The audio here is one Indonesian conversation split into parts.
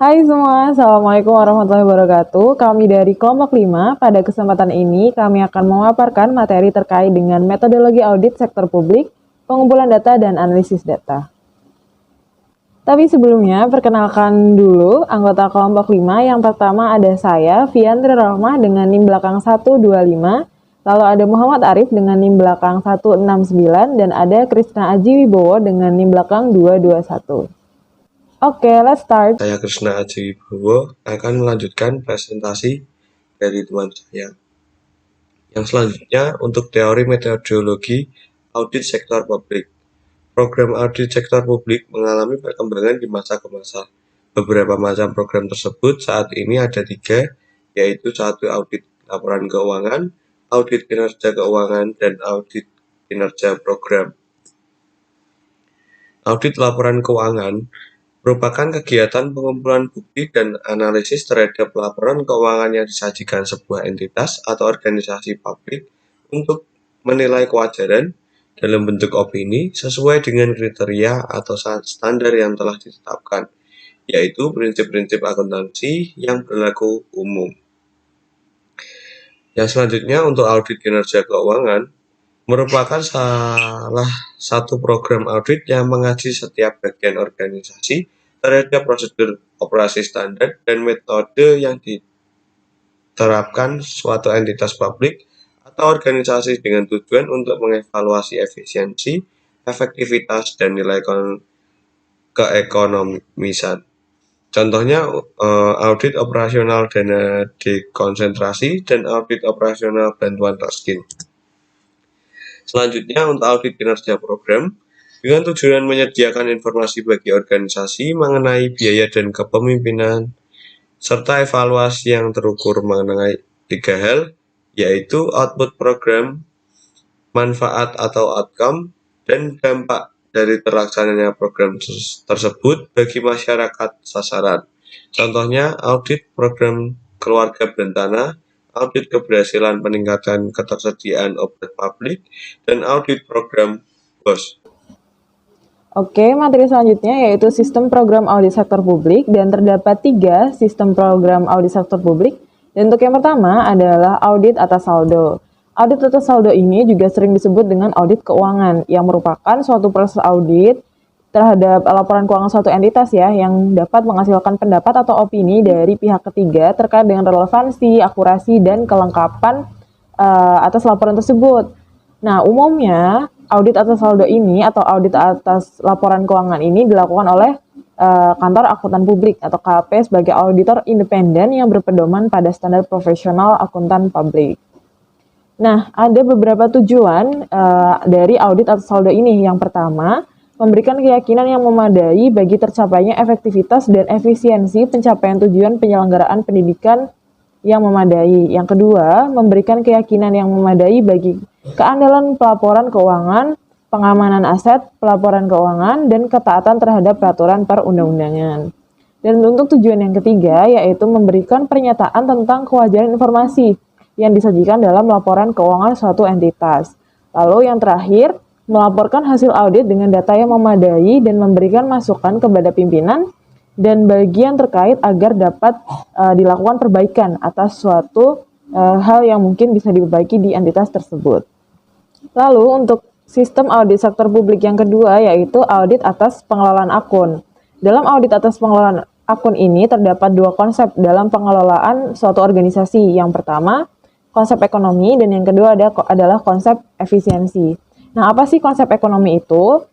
Hai semua, Assalamualaikum warahmatullahi wabarakatuh. Kami dari kelompok 5, pada kesempatan ini kami akan memaparkan materi terkait dengan metodologi audit sektor publik, pengumpulan data, dan analisis data. Tapi sebelumnya, perkenalkan dulu anggota kelompok 5. Yang pertama ada saya, Fiandri Rahmah dengan NIM belakang 125, lalu ada Muhammad Arif dengan NIM belakang 169, dan ada Krisna Aji Wibowo dengan NIM belakang 221. Oke, let's start. Saya Krisna Aji Wibowo akan melanjutkan presentasi dari teman saya. Yang selanjutnya untuk teori metodologi audit sektor publik. Program audit sektor publik mengalami perkembangan di masa ke masa. Beberapa macam program tersebut saat ini ada 3, yaitu 1 audit laporan keuangan, audit kinerja keuangan, dan audit kinerja program. Audit laporan keuangan merupakan kegiatan pengumpulan bukti dan analisis terhadap laporan keuangan yang disajikan sebuah entitas atau organisasi publik untuk menilai kewajaran dalam bentuk opini sesuai dengan kriteria atau standar yang telah ditetapkan, yaitu prinsip-prinsip akuntansi yang berlaku umum. Yang selanjutnya untuk audit kinerja keuangan merupakan salah satu program audit yang mengaji setiap bagian organisasi terhadap prosedur operasi standar dan metode yang diterapkan suatu entitas publik atau organisasi dengan tujuan untuk mengevaluasi efisiensi, efektivitas, dan nilai keekonomisan. Contohnya audit operasional dana dekonsentrasi dan audit operasional bantuan raskin. Selanjutnya untuk audit kinerja program, dengan tujuan menyediakan informasi bagi organisasi mengenai biaya dan kepemimpinan, serta evaluasi yang terukur mengenai 3 hal, yaitu output program, manfaat atau outcome, dan dampak dari terlaksananya program tersebut bagi masyarakat sasaran. Contohnya audit program keluarga berencana, audit keberhasilan peningkatan ketersediaan obat publik, dan audit program BOS. Oke, materi selanjutnya yaitu sistem program audit sektor publik, dan terdapat 3 sistem program audit sektor publik. Dan untuk yang pertama adalah audit atas saldo. Audit atas saldo ini juga sering disebut dengan audit keuangan, yang merupakan suatu proses audit terhadap laporan keuangan suatu entitas yang dapat menghasilkan pendapat atau opini dari pihak ketiga terkait dengan relevansi, akurasi, dan kelengkapan atas laporan tersebut. Nah, umumnya audit atas saldo ini atau audit atas laporan keuangan ini dilakukan oleh kantor akuntan publik atau KAP sebagai auditor independen yang berpedoman pada standar profesional akuntan publik. Nah, ada beberapa tujuan dari audit atas saldo ini. Yang pertama, memberikan keyakinan yang memadai bagi tercapainya efektivitas dan efisiensi pencapaian tujuan penyelenggaraan pendidikan yang memadai. Yang kedua, memberikan keyakinan yang memadai bagi keandalan pelaporan keuangan, pengamanan aset, pelaporan keuangan, dan ketaatan terhadap peraturan perundang-undangan. Dan untuk tujuan yang ketiga, yaitu memberikan pernyataan tentang kewajaran informasi yang disajikan dalam laporan keuangan suatu entitas. Lalu yang terakhir, melaporkan hasil audit dengan data yang memadai dan memberikan masukan kepada pimpinan dan bagian terkait agar dapat dilakukan perbaikan atas suatu hal yang mungkin bisa diperbaiki di entitas tersebut. Lalu untuk sistem audit sektor publik yang kedua yaitu audit atas pengelolaan akun. Dalam audit atas pengelolaan akun ini terdapat 2 konsep dalam pengelolaan suatu organisasi. Yang pertama, konsep ekonomi, dan yang kedua adalah konsep efisiensi. Nah, apa sih konsep ekonomi itu?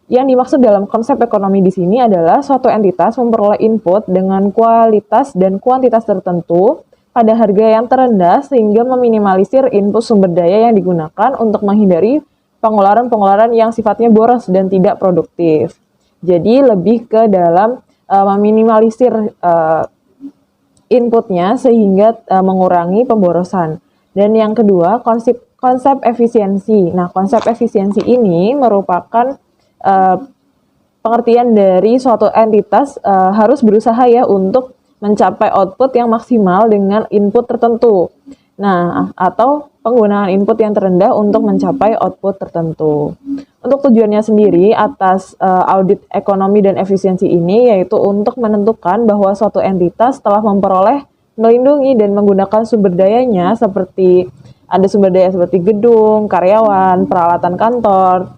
Yang dimaksud dalam konsep ekonomi di sini adalah suatu entitas memperoleh input dengan kualitas dan kuantitas tertentu pada harga yang terendah sehingga meminimalisir input sumber daya yang digunakan untuk menghindari pengeluaran-pengeluaran yang sifatnya boros dan tidak produktif. Jadi lebih ke dalam meminimalisir inputnya sehingga mengurangi pemborosan. Dan yang kedua, konsep efisiensi. Nah, konsep efisiensi ini merupakan pengertian dari suatu entitas harus berusaha untuk mencapai output yang maksimal dengan input tertentu. Nah, atau penggunaan input yang terendah untuk mencapai output tertentu. Untuk tujuannya sendiri atas audit ekonomi dan efisiensi ini yaitu untuk menentukan bahwa suatu entitas telah memperoleh, melindungi dan menggunakan sumber dayanya seperti ada sumber daya seperti gedung, karyawan, peralatan kantor,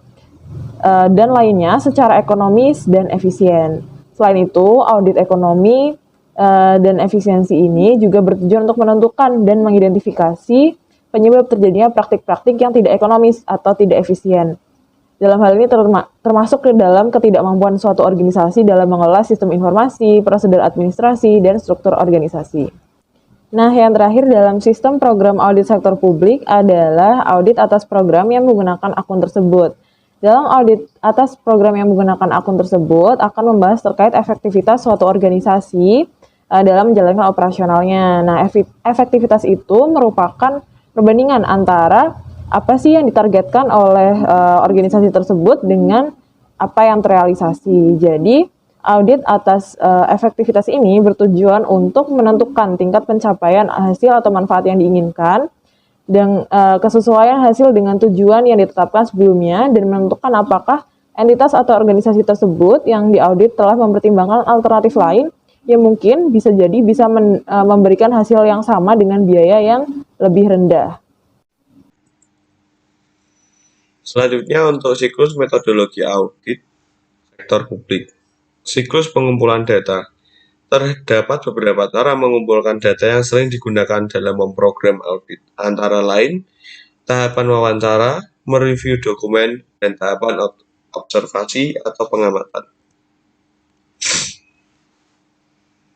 dan lainnya secara ekonomis dan efisien. Selain itu, audit ekonomi dan efisiensi ini juga bertujuan untuk menentukan dan mengidentifikasi penyebab terjadinya praktik-praktik yang tidak ekonomis atau tidak efisien. Dalam hal ini termasuk ke dalam ketidakmampuan suatu organisasi dalam mengelola sistem informasi, prosedur administrasi, dan struktur organisasi. Nah, yang terakhir dalam sistem program audit sektor publik adalah audit atas program yang menggunakan akun tersebut. Dalam audit atas program yang menggunakan akun tersebut akan membahas terkait efektivitas suatu organisasi dalam menjalankan operasionalnya. Nah, efektivitas itu merupakan perbandingan antara apa sih yang ditargetkan oleh organisasi tersebut dengan apa yang terrealisasi. Jadi, audit atas efektivitas ini bertujuan untuk menentukan tingkat pencapaian hasil atau manfaat yang diinginkan dan kesesuaian hasil dengan tujuan yang ditetapkan sebelumnya dan menentukan apakah entitas atau organisasi tersebut yang diaudit telah mempertimbangkan alternatif lain yang mungkin bisa memberikan hasil yang sama dengan biaya yang lebih rendah. Selanjutnya untuk siklus metodologi audit sektor publik. Siklus pengumpulan data. Terdapat beberapa cara mengumpulkan data yang sering digunakan dalam memprogram audit, antara lain tahapan wawancara, mereview dokumen, dan tahapan observasi atau pengamatan.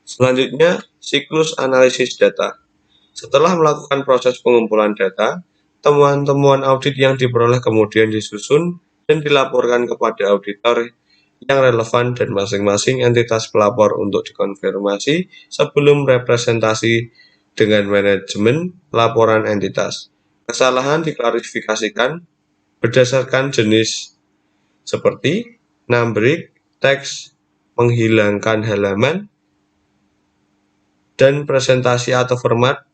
Selanjutnya, siklus analisis data. Setelah melakukan proses pengumpulan data, temuan-temuan audit yang diperoleh kemudian disusun dan dilaporkan kepada auditor yang relevan dan masing-masing entitas pelapor untuk dikonfirmasi sebelum representasi dengan manajemen laporan entitas. Kesalahan diklarifikasikan berdasarkan jenis seperti numbering, teks, menghilangkan halaman, dan presentasi atau format,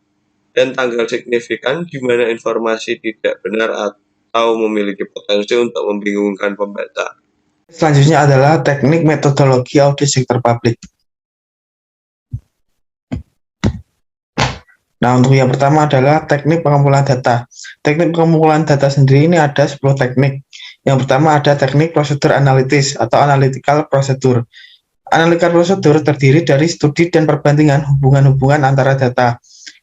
dan tanggal signifikan di mana informasi tidak benar atau memiliki potensi untuk membingungkan pembaca. Selanjutnya adalah teknik metodologi audit sektor publik. Nah, untuk yang pertama adalah teknik pengumpulan data. Teknik pengumpulan data sendiri ini ada 10 teknik. Yang pertama ada teknik prosedur analitis atau analytical procedure. Analytical procedure terdiri dari studi dan perbandingan hubungan-hubungan antara data.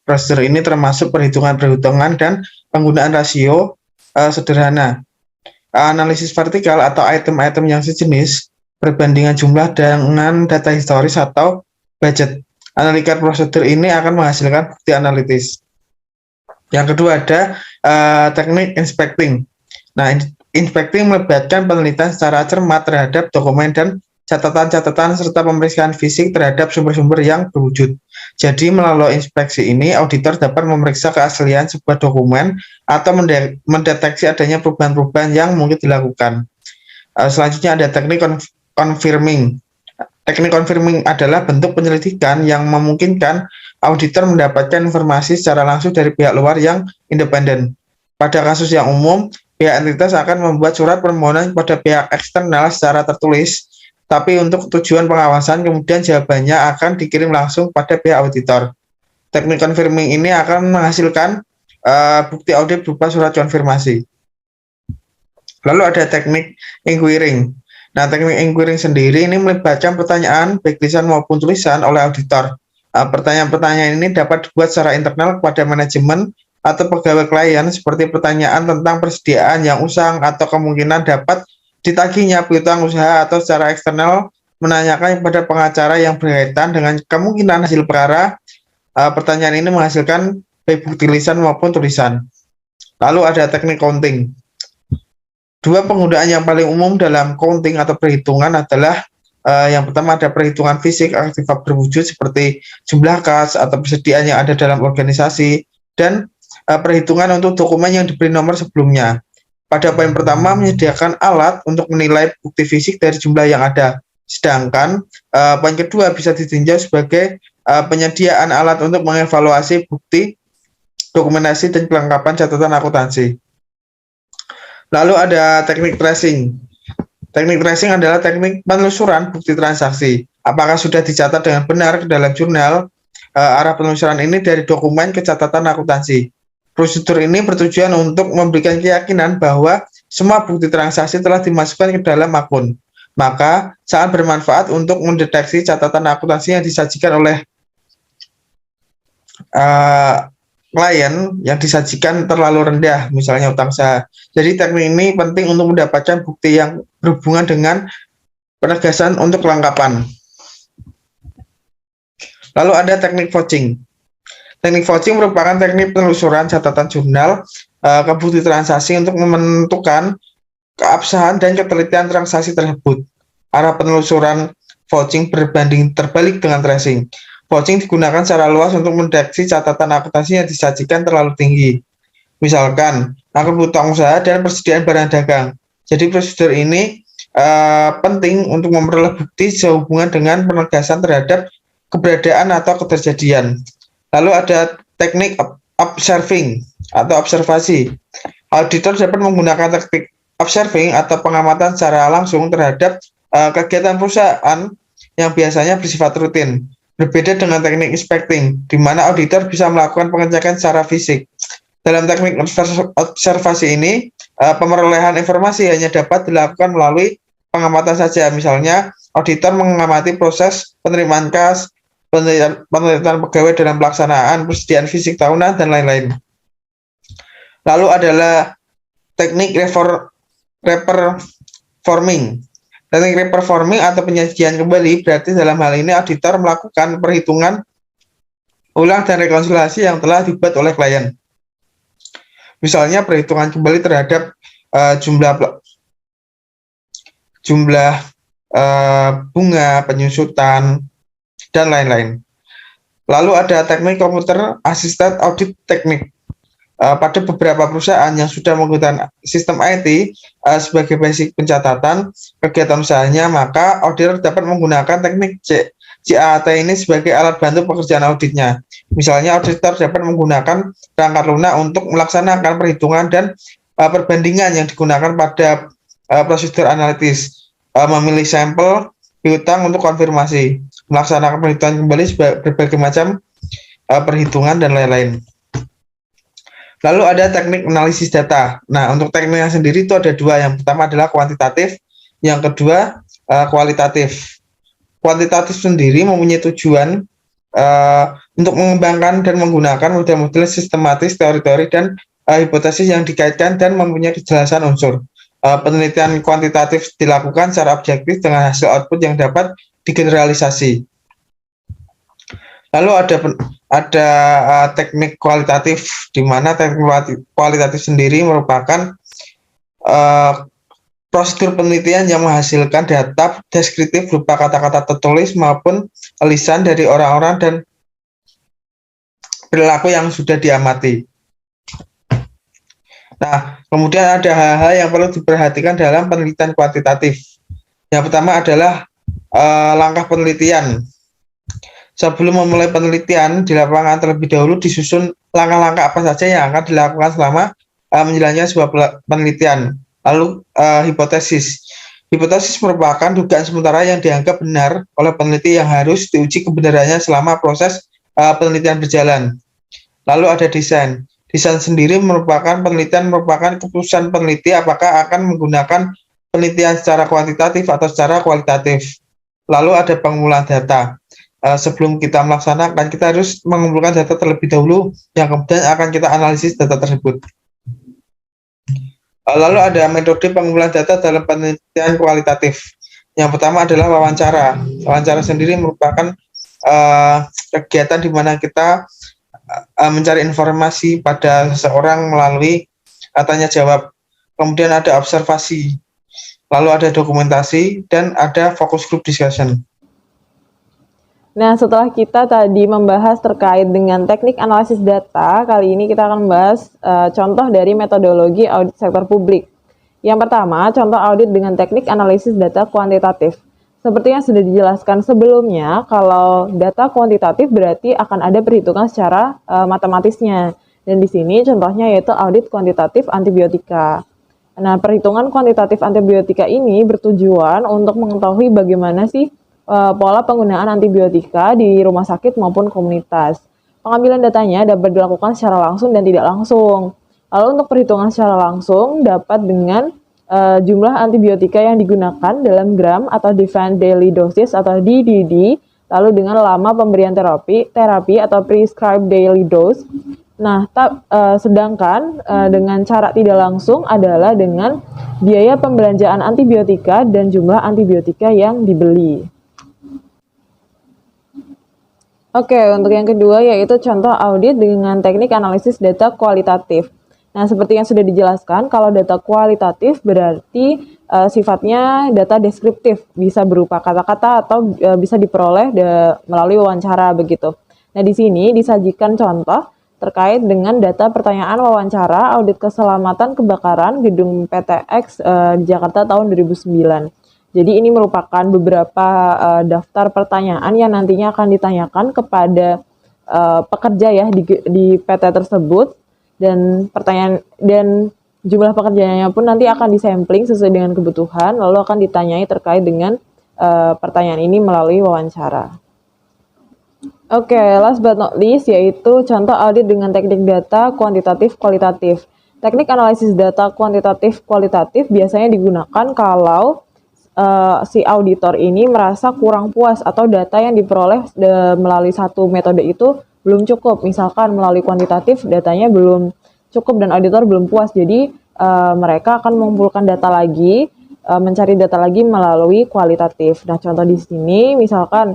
Prosedur ini termasuk perhitungan-perhitungan dan penggunaan rasio sederhana. Analisis vertikal atau item-item yang sejenis, perbandingan jumlah dengan data historis atau budget. Analytical procedure ini akan menghasilkan bukti analitis. Yang kedua ada teknik inspecting. Nah, inspecting melibatkan penelitian secara cermat terhadap dokumen dan catatan-catatan serta pemeriksaan fisik terhadap sumber-sumber yang berwujud. Jadi melalui inspeksi ini, auditor dapat memeriksa keaslian sebuah dokumen atau mendeteksi adanya perubahan-perubahan yang mungkin dilakukan. Selanjutnya ada teknik confirming. Teknik confirming adalah bentuk penyelidikan yang memungkinkan auditor mendapatkan informasi secara langsung dari pihak luar yang independen. Pada kasus yang umum, pihak entitas akan membuat surat permohonan kepada pihak eksternal secara tertulis, tapi untuk tujuan pengawasan kemudian jawabannya akan dikirim langsung pada pihak auditor. Teknik confirming ini akan menghasilkan bukti audit berupa surat konfirmasi. Lalu ada teknik inquiring. Nah, teknik inquiring sendiri ini melibatkan pertanyaan baik lisan maupun tulisan oleh auditor. Pertanyaan-pertanyaan ini dapat dibuat secara internal kepada manajemen atau pegawai klien seperti pertanyaan tentang persediaan yang usang atau kemungkinan dapat ditagihnya piutang usaha atau secara eksternal menanyakan kepada pengacara yang berkaitan dengan kemungkinan hasil perkara. Pertanyaan ini menghasilkan baik bukti lisan maupun tulisan. Lalu ada teknik counting. Dua penggunaan yang paling umum dalam counting atau perhitungan adalah yang pertama ada perhitungan fisik artefak berwujud seperti jumlah kas atau persediaan yang ada dalam organisasi dan perhitungan untuk dokumen yang diberi nomor sebelumnya. Pada poin pertama menyediakan alat untuk menilai bukti fisik dari jumlah yang ada. Sedangkan poin kedua bisa ditinjau sebagai penyediaan alat untuk mengevaluasi bukti, dokumentasi, dan kelengkapan catatan akuntansi. Lalu ada teknik tracing. Teknik tracing adalah teknik penelusuran bukti transaksi. Apakah sudah dicatat dengan benar ke dalam jurnal? Arah penelusuran ini dari dokumen ke catatan akuntansi. Prosedur ini bertujuan untuk memberikan keyakinan bahwa semua bukti transaksi telah dimasukkan ke dalam akun. Maka sangat bermanfaat untuk mendeteksi catatan akuntansi yang disajikan oleh klien yang disajikan terlalu rendah, misalnya utang sah. Jadi teknik ini penting untuk mendapatkan bukti yang berhubungan dengan penegasan untuk kelengkapan. Lalu ada teknik vouching. Teknik vouching merupakan teknik penelusuran catatan jurnal ke bukti transaksi untuk menentukan keabsahan dan ketelitian transaksi tersebut. Arah penelusuran vouching berbanding terbalik dengan tracing. Vouching digunakan secara luas untuk mendeteksi catatan akuntansi yang disajikan terlalu tinggi. Misalkan, akun utang usaha dan persediaan barang dagang. Jadi prosedur ini penting untuk memperoleh bukti sehubungan dengan penegasan terhadap keberadaan atau keterjadian. Lalu ada teknik observing atau observasi. Auditor dapat menggunakan teknik observing atau pengamatan secara langsung terhadap kegiatan perusahaan yang biasanya bersifat rutin. Berbeda dengan teknik inspecting, di mana auditor bisa melakukan pengecekan secara fisik. Dalam teknik observasi ini, pemerolehan informasi hanya dapat dilakukan melalui pengamatan saja. Misalnya, auditor mengamati proses penerimaan kas, penelitian pegawai dalam pelaksanaan, persediaan fisik tahunan, dan lain-lain. Lalu adalah teknik reperforming. Teknik reperforming atau penyajian kembali berarti dalam hal ini auditor melakukan perhitungan ulang dan rekonsiliasi yang telah dibuat oleh klien. Misalnya perhitungan kembali terhadap jumlah bunga, penyusutan, dan lain-lain. Lalu ada teknik computer assisted audit teknik. Pada beberapa perusahaan yang sudah menggunakan sistem IT sebagai basic pencatatan kegiatan usahanya, maka auditor dapat menggunakan teknik CAT ini sebagai alat bantu pekerjaan auditnya. Misalnya, auditor dapat menggunakan perangkat lunak untuk melaksanakan perhitungan dan perbandingan yang digunakan pada prosedur analitis, memilih sampel piutang untuk konfirmasi, melaksanakan perhitungan kembali berbagai macam perhitungan, dan lain-lain. Lalu ada teknik analisis data. Nah, untuk tekniknya sendiri itu ada dua. Yang pertama adalah kuantitatif, yang kedua kualitatif. Kuantitatif sendiri mempunyai tujuan untuk mengembangkan dan menggunakan model-model sistematis, teori-teori, dan hipotesis yang dikaitkan dan mempunyai kejelasan unsur. Penelitian kuantitatif dilakukan secara objektif dengan hasil output yang dapat digeneralisasi. Lalu ada teknik kualitatif, di mana teknik kualitatif sendiri merupakan prosedur penelitian yang menghasilkan data deskriptif berupa kata-kata tertulis maupun lisan dari orang-orang dan perilaku yang sudah diamati. Nah, kemudian ada hal-hal yang perlu diperhatikan dalam penelitian kuantitatif. Yang pertama adalah langkah penelitian. Sebelum memulai penelitian di lapangan, terlebih dahulu disusun langkah-langkah apa saja yang akan dilakukan selama menjalannya sebuah penelitian. Lalu hipotesis. Hipotesis merupakan dugaan sementara yang dianggap benar oleh peneliti yang harus diuji kebenarannya selama proses penelitian berjalan. Lalu ada desain. Desain sendiri merupakan keputusan peneliti apakah akan menggunakan penelitian secara kuantitatif atau secara kualitatif. Lalu ada pengumpulan data. Sebelum kita melaksanakan, kita harus mengumpulkan data terlebih dahulu yang kemudian akan kita analisis data tersebut. Lalu ada metode pengumpulan data dalam penelitian kualitatif. Yang pertama adalah wawancara. Wawancara sendiri merupakan kegiatan di mana kita mencari informasi pada seseorang melalui tanya jawab. Kemudian ada observasi. Lalu ada dokumentasi dan ada focus group discussion. Nah, setelah kita tadi membahas terkait dengan teknik analisis data, kali ini kita akan membahas contoh dari metodologi audit sektor publik. Yang pertama, contoh audit dengan teknik analisis data kuantitatif. Seperti yang sudah dijelaskan sebelumnya, kalau data kuantitatif berarti akan ada perhitungan secara matematisnya. Dan di sini contohnya yaitu audit kuantitatif antibiotika. Nah, perhitungan kuantitatif antibiotika ini bertujuan untuk mengetahui bagaimana sih pola penggunaan antibiotika di rumah sakit maupun komunitas. Pengambilan datanya dapat dilakukan secara langsung dan tidak langsung. Lalu untuk perhitungan secara langsung dapat dengan jumlah antibiotika yang digunakan dalam gram atau defined daily doses atau DDD, lalu dengan lama pemberian terapi atau prescribed daily dose. Nah, sedangkan dengan cara tidak langsung adalah dengan biaya pembelanjaan antibiotika dan jumlah antibiotika yang dibeli. Oke, untuk yang kedua yaitu contoh audit dengan teknik analisis data kualitatif. Nah, seperti yang sudah dijelaskan, kalau data kualitatif berarti sifatnya data deskriptif, bisa berupa kata-kata atau bisa diperoleh melalui wawancara begitu. Nah, di sini disajikan contoh terkait dengan data pertanyaan wawancara audit keselamatan kebakaran gedung PTX di Jakarta tahun 2009. Jadi ini merupakan beberapa daftar pertanyaan yang nantinya akan ditanyakan kepada pekerja ya di PT tersebut, dan jumlah pekerjaannya pun nanti akan disampling sesuai dengan kebutuhan, lalu akan ditanyai terkait dengan pertanyaan ini melalui wawancara. Oke, last but not least yaitu contoh audit dengan teknik data kuantitatif kualitatif. Teknik analisis data kuantitatif kualitatif biasanya digunakan kalau si auditor ini merasa kurang puas atau data yang diperoleh melalui satu metode itu belum cukup. Misalkan melalui kuantitatif datanya belum cukup dan auditor belum puas. Jadi mereka akan mengumpulkan data lagi, mencari data lagi melalui kualitatif. Nah, contoh di sini misalkan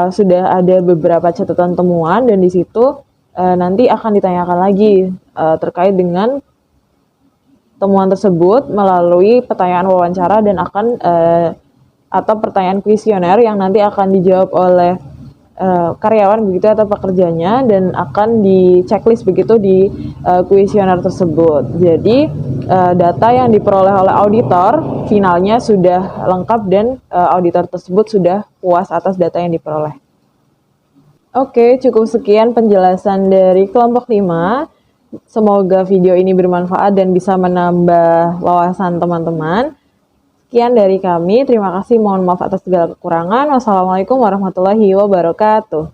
sudah ada beberapa catatan temuan dan di situ nanti akan ditanyakan lagi terkait dengan temuan tersebut melalui pertanyaan wawancara dan akan atau pertanyaan kuesioner yang nanti akan dijawab oleh karyawan begitu atau pekerjanya, dan akan di checklist begitu di kuesioner tersebut. Jadi data yang diperoleh oleh auditor finalnya sudah lengkap dan auditor tersebut sudah puas atas data yang diperoleh. Oke, cukup sekian penjelasan dari kelompok 5. Semoga video ini bermanfaat dan bisa menambah wawasan teman-teman. Sekian dari kami, terima kasih, mohon maaf atas segala kekurangan. Wassalamualaikum warahmatullahi wabarakatuh.